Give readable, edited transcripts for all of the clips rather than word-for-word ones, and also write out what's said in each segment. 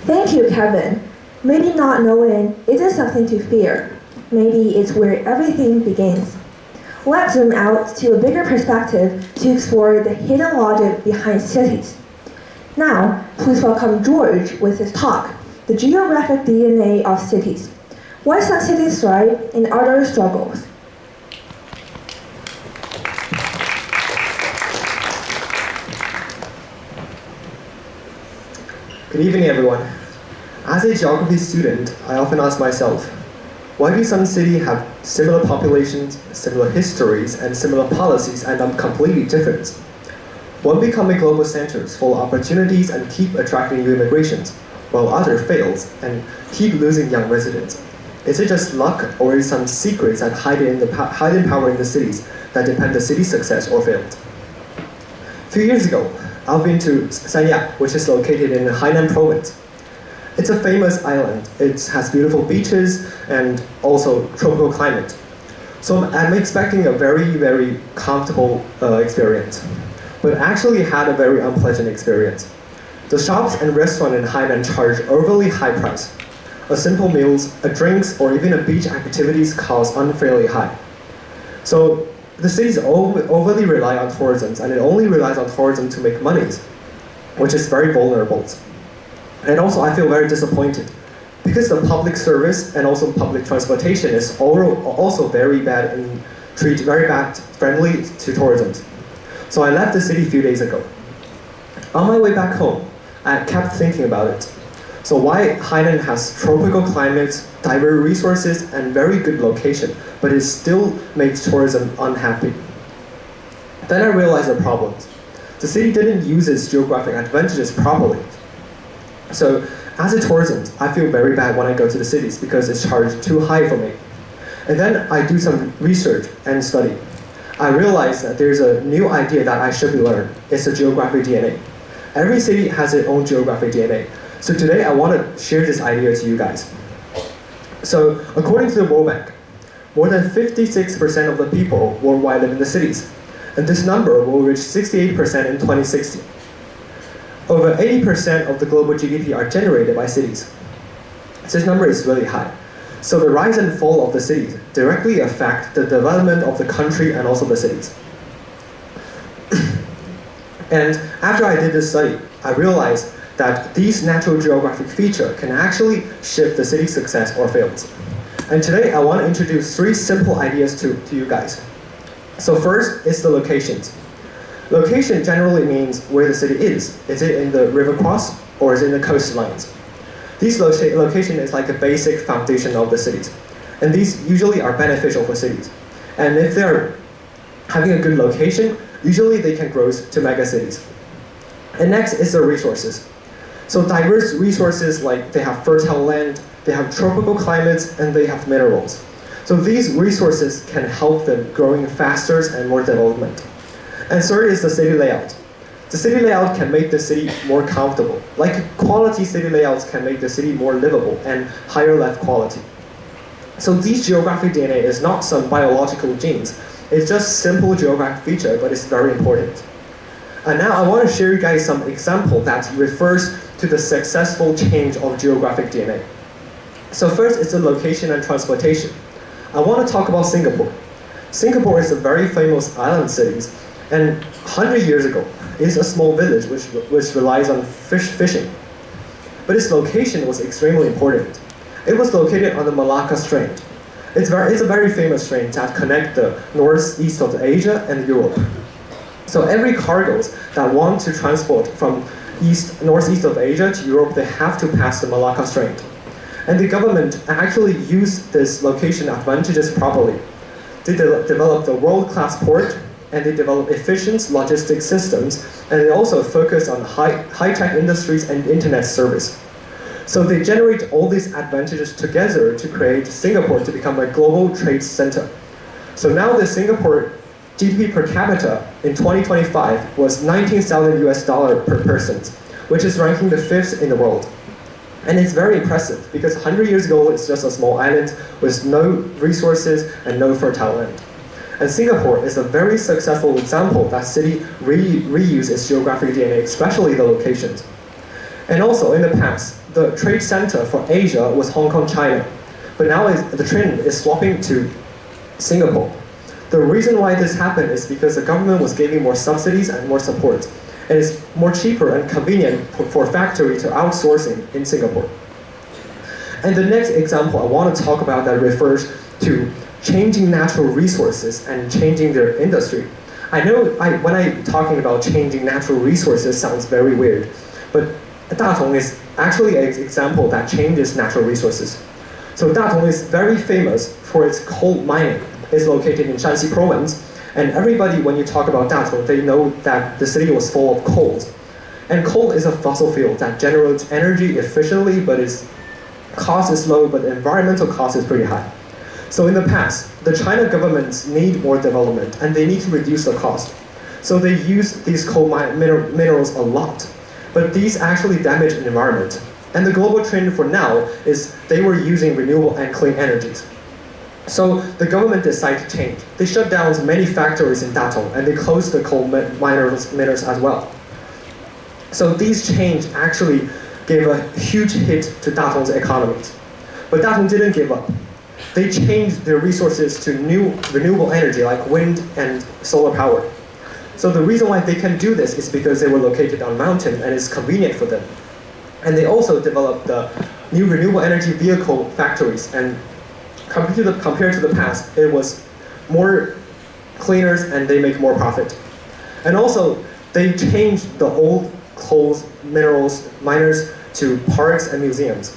Thank you, Kevin. Maybe not knowing isn't something to fear. Maybe it's where everything begins. Let's zoom out to a bigger perspective to explore the hidden logic behind cities. Now, please welcome George with his talk, The Geographic DNA of Cities. Why some cities thrive and others struggles. Good evening, everyone. As a geography student, I often ask myself, why do some cities have similar populations, similar histories, and similar policies end up completely different? One become a global centers full of opportunities and keep attracting new immigrations, while other fails and keep losing young residents. Is it just luck, or is some secrets that hidden power in the cities that depend the city's success or failed? A few years ago, I've been to Sanya, which is located in Hainan province. It's a famous island. It has beautiful beaches and also tropical climate. So I'm expecting a very comfortable experience, but actually had a very unpleasant experience. The shops and restaurants in Hainan charge overly high price. A simple meals, a drinks, or even a beach activities cost unfairly high. So the cities overly rely on tourism, and it only relies on tourism to make money, which is very vulnerable. And also I feel very disappointed because the public service and also public transportation is also very bad and very bad friendly to tourism. So I left the city a few days ago. On my way back home, I kept thinking about it. So why Hainan has tropical climates, diverse resources, and very good location, but it still makes tourism unhappy. Then I realized the problems. The city didn't use its geographic advantages properly. So as a tourist, I feel very bad when I go to the cities because it's charged too high for me. And then I do some research and study. I realized that there's a new idea that I should be learned. It's the geographic DNA. Every city has its own geographic DNA. So today I want to share this idea to you guys. So according to the World Bank, more than 56% of the people worldwide live in the cities. And this number will reach 68% in 2060. Over 80% of the global GDP are generated by cities. This number is really high. So the rise and fall of the cities directly affect the development of the country and also the cities. And after I did this study, I realized that these natural geographic features can actually shift the city's success or fails. And today I want to introduce 3 simple ideas to you guys. So first is the locations. Location generally means where the city is. Is it in the river cross or is it in the coastlines? These location is like a basic foundation of the cities. And these usually are beneficial for cities. And if they're having a good location, usually they can grow to mega cities. And next is the resources. So diverse resources, like they have fertile land, they have tropical climates, and they have minerals. So these resources can help them growing faster and more development. And third is the city layout. The city layout can make the city more comfortable. Like quality city layouts can make the city more livable and higher life quality. So this geographic DNA is not some biological genes. It's just simple geographic feature, but it's very important. And now I want to share you guys some example that refers to the successful change of geographic DNA. So first is the location and transportation. I want to talk about Singapore. Singapore is a very famous island city, and 100 years ago, it's a small village which relies on fishing. But its location was extremely important. It was located on the Malacca Strait. It's a very famous strait that connects the northeast of Asia and Europe. So every cargoes that want to transport from northeast of Asia to Europe, they have to pass the Malacca Strait. And the government actually used this location advantages properly. They developed a world-class port, and they developed efficient logistics systems, and they also focus on high-tech industries and internet service. So they generate all these advantages together to create Singapore to become a global trade center. So now the Singapore GDP per capita in 2025 was $19,000 per person, which is ranking the 5th in the world. And it's very impressive because 100 years ago it's just a small island with no resources and no fertile land. And Singapore is a very successful example that city reuse its geographic DNA, especially the locations. And also in the past, the trade center for Asia was Hong Kong, China. But now the trend is swapping to Singapore. The reason why this happened is because the government was giving more subsidies and more support. And it's more cheaper and convenient for factory to outsourcing in Singapore. And the next example I want to talk about that refers to changing natural resources and changing their industry. I know when I'm talking about changing natural resources sounds very weird, but Datong is actually an example that changes natural resources. So Datong is very famous for its coal mining. It's located in Shanxi province, and everybody, when you talk about Datong, they know that the city was full of coal. And coal is a fossil fuel that generates energy efficiently, but its cost is low, but the environmental cost is pretty high. So in the past, the China governments need more development, and they need to reduce the cost. So they use these coal minerals a lot, but these actually damage the environment. And the global trend for now is they were using renewable and clean energies. So the government decided to change. They shut down many factories in Datong, and they closed the coal miners as well. So these change actually gave a huge hit to Datong's economies. But Datong didn't give up. They changed their resources to new renewable energy like wind and solar power. So the reason why they can do this is because they were located on a mountain and it's convenient for them. And they also developed the new renewable energy vehicle factories, and compared to the past, it was more cleaners and they make more profit. And also, they changed the old coal minerals miners to parks and museums.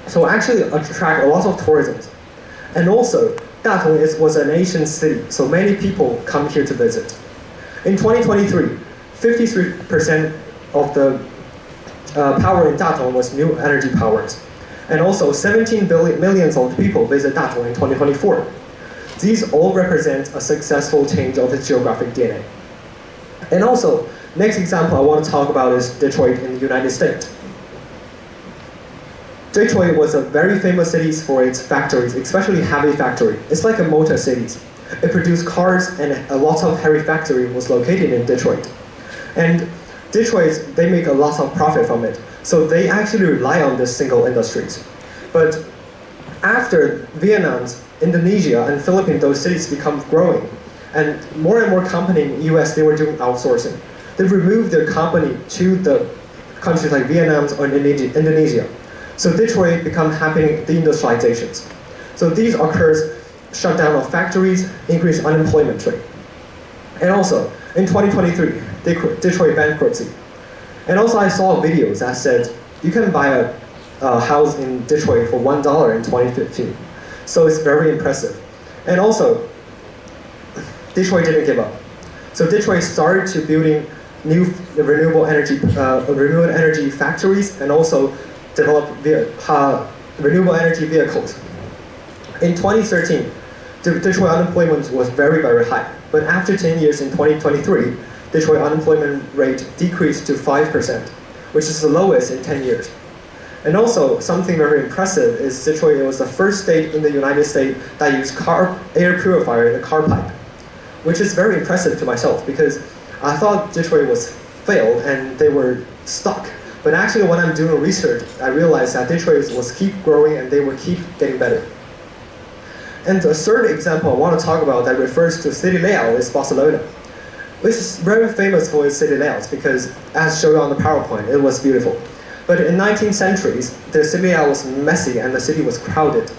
So actually attract a lot of tourism. And also, Datong was an ancient city, so many people come here to visit. In 2023, 53% of the power in Datong was new energy powers. And also 17 million of people visit Datong in 2024. These all represent a successful change of its geographic DNA. And also, next example I want to talk about is Detroit in the United States. Detroit was a very famous city for its factories, especially heavy factory. It's like a motor city. It produced cars, and a lot of heavy factory was located in Detroit. And Detroit, they make a lot of profit from it. So they actually rely on this single industries. But after Vietnam, Indonesia, and Philippines, those cities become growing. And more companies in the US, they were doing outsourcing. They removed their company to the countries like Vietnam or Indonesia. So Detroit become happening deindustrializations. So these occurs shut down of factories, increase unemployment rate. And also, in 2023, Detroit bankruptcy. And also I saw videos that said you can buy a house in Detroit for $1 in 2015. So it's very impressive. And also, Detroit didn't give up. So Detroit started to building new renewable energy factories and also develop renewable energy vehicles. In 2013, Detroit unemployment was very, very high. But after 10 years in 2023, Detroit unemployment rate decreased to 5%, which is the lowest in 10 years. And also, something very impressive is Detroit was the first state in the United States that used air purifier in the car pipe, which is very impressive to myself because I thought Detroit was failed and they were stuck. But actually, when I'm doing research, I realized that Detroit was keep growing and they would keep getting better. And the third example I want to talk about that refers to city layout is Barcelona, which is very famous for its city layouts because, as shown on the PowerPoint, it was beautiful. But in 19th centuries, the city layout was messy and the city was crowded.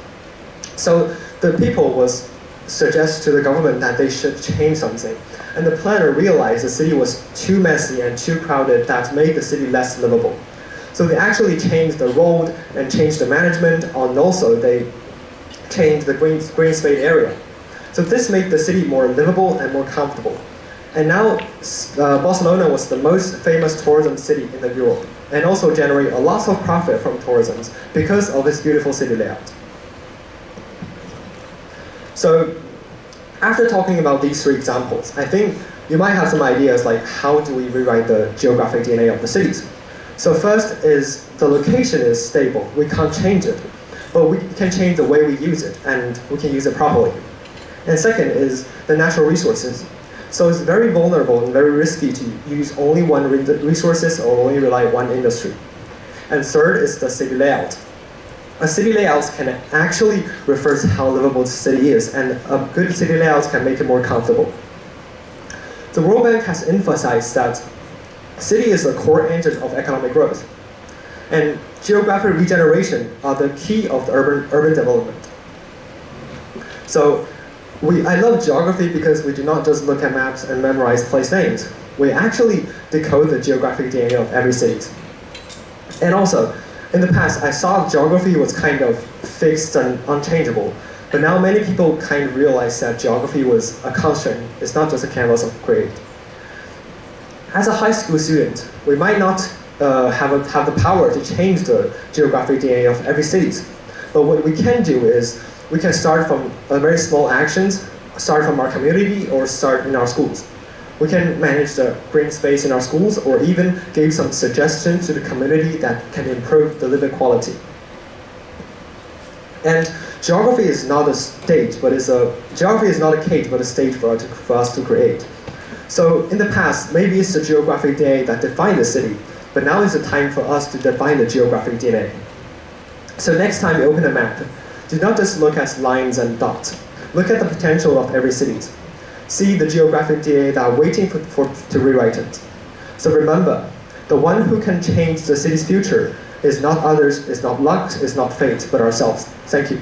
So the people was suggest to the government that they should change something. And the planner realized the city was too messy and too crowded that made the city less livable. So they actually changed the road and changed the management, and also they changed the green space area. So this made the city more livable and more comfortable. And now Barcelona was the most famous tourism city in the Europe, and also generate a lot of profit from tourism because of its beautiful city layout. So after talking about these three examples, I think you might have some ideas like how do we rewrite the geographic DNA of the cities. So first is the location is stable, we can't change it, but we can change the way we use it and we can use it properly. And second is the natural resources. So it's very vulnerable and very risky to use only one resources or only rely on one industry. And third is the city layout. A city layout can actually refer to how livable the city is, and a good city layout can make it more comfortable. The World Bank has emphasized that city is the core engine of economic growth, and geographic regeneration are the key of the urban development. So I love geography because we do not just look at maps and memorize place names. We actually decode the geographic DNA of every city. And also, in the past, I thought geography was kind of fixed and unchangeable, but now many people kind of realize that geography was a constant. It's not just a canvas of create. As a high school student, we might not have the power to change the geographic DNA of every city, but what we can do is we can start from very small actions, start from our community, or start in our schools. We can manage the green space in our schools, or even give some suggestions to the community that can improve the living quality. And geography is not a stage, but geography is not a cage, but a stage for us to create. So in the past, maybe it's the geographic DNA that defined the city, but now is the time for us to define the geographic DNA. So next time you open a map, do not just look at lines and dots. Look at the potential of every city. See the geographic DNA that are waiting to rewrite it. So remember, the one who can change the city's future is not others, is not luck, is not fate, but ourselves. Thank you.